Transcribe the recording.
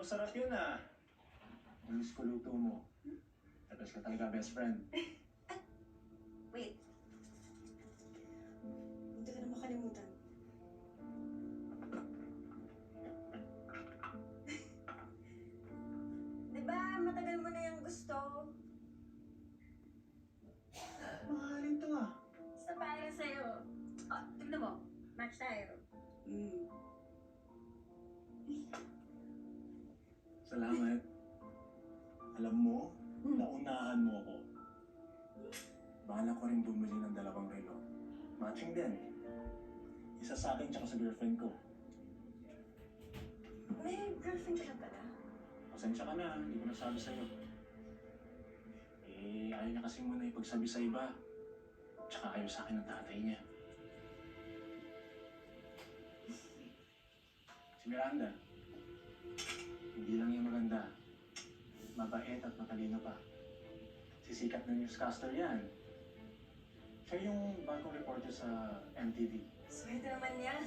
masarap yun ah. Miss ko luto mo. Tapos ka talaga best friend. Wait. Hindi ka na makalimutan. Diba, matagal mo na yung gusto? Mahalin to ah. Sa para sa'yo. Oh, tignan mo. Match tayo. Salamat. Alam mo, naunahan mo ako. Bahala ko rin bumili ng 2 relo. Matching din. Isa sa akin tsaka sa girlfriend ko. May girlfriend ka na pala. Pasensya ka na, hindi ko nasabi sa'yo. Ayaw niya kasi muna ipagsabi sa iba. Tsaka ayaw sa akin ng tatay niya. Si Miranda. Hindi lang yung maganda. Mabait at matalino pa. Sisikat na newscaster yan. Siya yung bagong reporter sa MTV. Swerte naman yan.